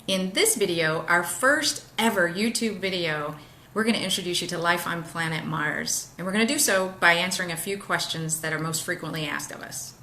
In this video, our first ever YouTube video, we're going to introduce you to life on planet Mars. And we're going to do so by answering a few questions that are most frequently asked of us.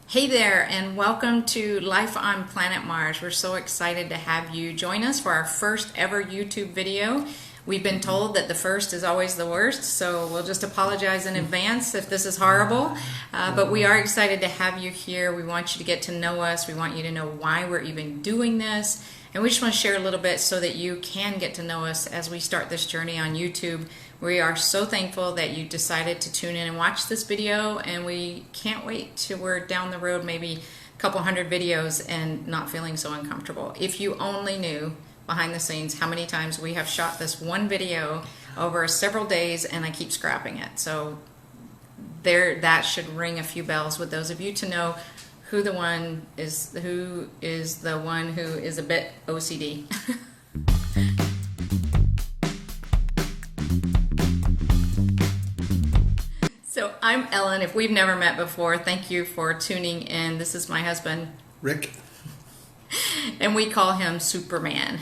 Hey there, and welcome to Life on Planet Mars. We're so excited to have you join us for our first ever YouTube video. We've been told that the first is always the worst, so we'll just apologize in advance if this is horrible. But we are excited to have you here. We want you to get to know us. We want you to know why we're even doing this. And we just want to share a little bit so that you can get to know us as we start this journey on YouTube. We are so thankful that you decided to tune in and watch this video, and we can't wait till we're down the road, maybe a couple hundred videos and not feeling so uncomfortable. If you only knew behind the scenes how many times we have shot this one video over several days and I keep scrapping it. So that should ring a few bells with those of you to know who is the one who is a bit OCD. So I'm Ellen. If we've never met before, thank you for tuning in. This is my husband, Rick. And we call him Superman.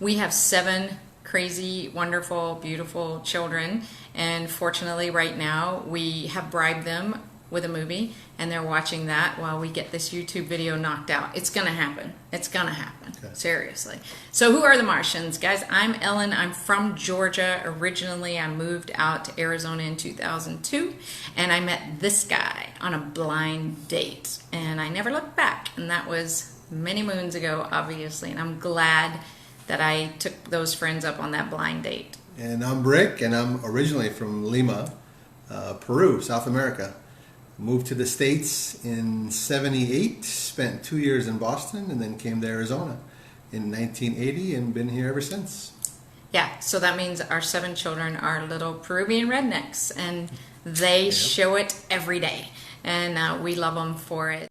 We have 7 crazy, wonderful, beautiful children, and fortunately right now we have bribed them with a movie, and they're watching that while we get this YouTube video knocked out. It's gonna happen. It's gonna happen. Okay. Seriously. So who are the Martians? Guys, I'm Ellen. I'm from Georgia originally. I moved out to Arizona in 2002, and I met this guy on a blind date, and I never looked back, and that was many moons ago, obviously, and I'm glad that I took those friends up on that blind date. And I'm Rick, and I'm originally from Lima, Peru, South America. Moved to the States in '78, spent 2 years in Boston, and then came to Arizona in 1980 and been here ever since. Yeah, so that means our 7 children are little Peruvian rednecks, and they show it every day, and we love them for it.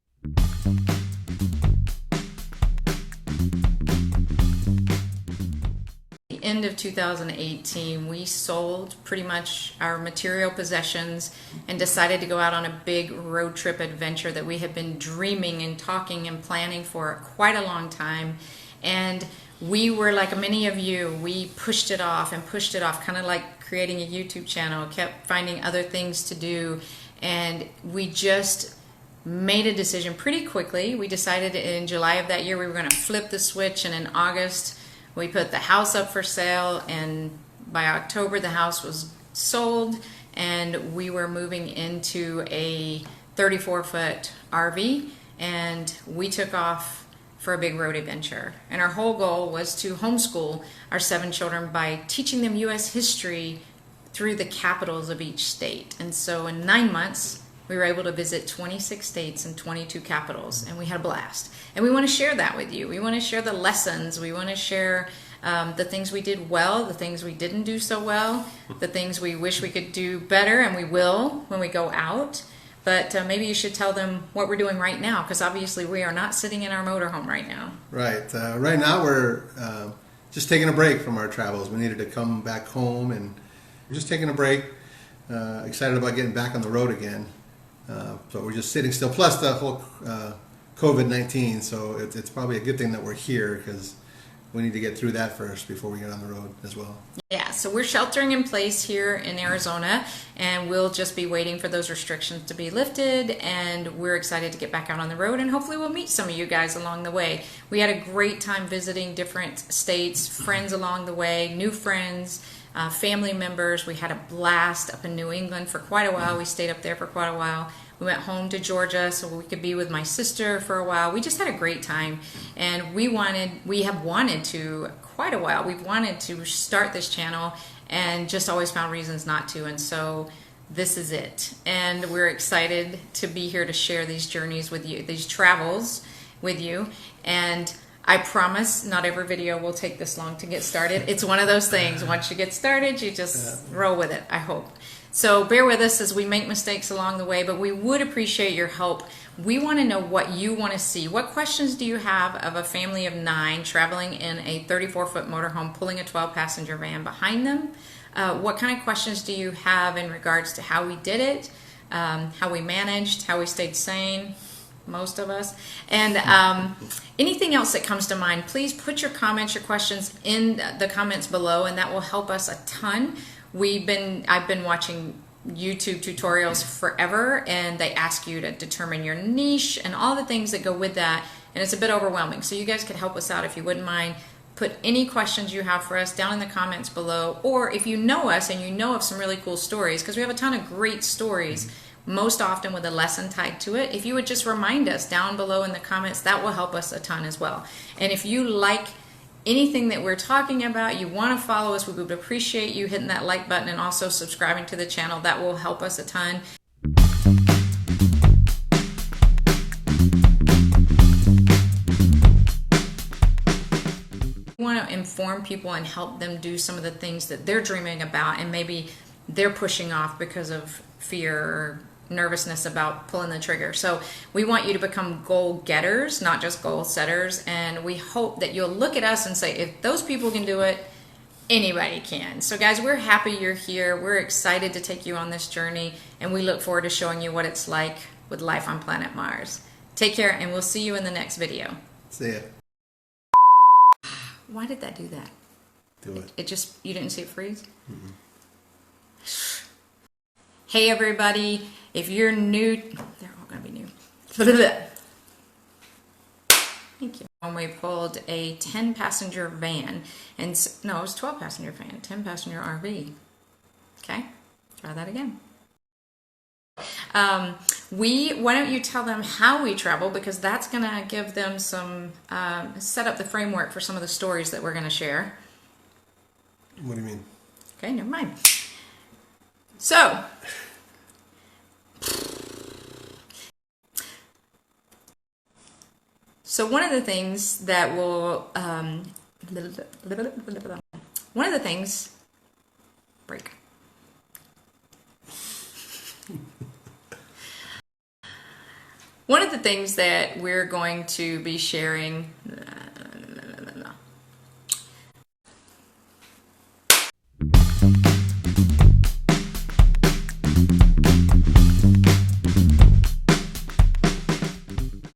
End of 2018, we sold pretty much our material possessions and decided to go out on a big road trip adventure that we had been dreaming and talking and planning for quite a long time. And we were like many of you, we pushed it off, kind of like creating a YouTube channel, kept finding other things to do, and we just made a decision pretty quickly. We decided in July of that year we were going to flip the switch, and in August we put the house up for sale, and by October the house was sold, and we were moving into a 34-foot RV, and we took off for a big road adventure. And our whole goal was to homeschool our 7 children by teaching them U.S. history through the capitals of each state. And so in 9 months, we were able to visit 26 states and 22 capitals, and we had a blast. And we want to share that with you. We want to share the lessons. We want to share the things we did well, the things we didn't do so well, the things we wish we could do better, and we will when we go out. But maybe you should tell them what we're doing right now, because obviously we are not sitting in our motorhome right now. Right. Right now we're just taking a break from our travels. We needed to come back home, and we're just taking a break. Excited about getting back on the road again. So we're just sitting still, plus the whole COVID-19, so it's probably a good thing that we're here, because we need to get through that first before we get on the road as well. Yeah, so we're sheltering in place here in Arizona, and we'll just be waiting for those restrictions to be lifted, and we're excited to get back out on the road, and hopefully we'll meet some of you guys along the way. We had a great time visiting different states, friends along the way, new friends, family members. We had a blast up in New England for quite a while. We stayed up there for quite a while. We went home to Georgia so we could be with my sister for a while. We just had a great time, and we have wanted to quite a while. We've wanted to start this channel and just always found reasons not to, and so this is it. And we're excited to be here to share these journeys with you, these travels with you. And I promise not every video will take this long to get started. It's one of those things. Once you get started, you just roll with it, I hope. So bear with us as we make mistakes along the way, but we would appreciate your help. We want to know what you want to see. What questions do you have of a family of 9 traveling in a 34-foot motorhome, pulling a 12-passenger van behind them? What kind of questions do you have in regards to how we did it, how we managed, how we stayed sane, most of us, and anything else that comes to mind? Please put your comments, your questions in the comments below, and that will help us a ton. I've been watching YouTube tutorials forever, and they ask you to determine your niche and all the things that go with that, and it's a bit overwhelming. So you guys could help us out if you wouldn't mind. Put any questions you have for us down in the comments below, or if you know us and you know of some really cool stories, because we have a ton of great stories, most often with a lesson tied to it. If you would just remind us down below in the comments, that will help us a ton as well. And if you like anything that we're talking about, you want to follow us, we would appreciate you hitting that like button and also subscribing to the channel. That will help us a ton. We want to inform people and help them do some of the things that they're dreaming about and maybe they're pushing off because of fear or nervousness about pulling the trigger. So we want you to become goal getters, not just goal setters, and we hope that you'll look at us and say, if those people can do it, anybody can. So guys, we're happy you're here. We're excited to take you on this journey, and we look forward to showing you what it's like with life on planet Mars. Take care, and we'll see you in the next video. See ya. Why did that do that? Do it. It just, you didn't see it freeze? Hey everybody, if you're new, they're all gonna be new. Thank you. When we pulled a 10-passenger van, and no, it was 12-passenger van, 10-passenger RV. Okay, try that again. Why don't you tell them how we travel, because that's gonna give them some, set up the framework for some of the stories that we're gonna share. What do you mean? Okay, never mind. So, one of the things that will, one of the things, break. One of the things that we're going to be sharing,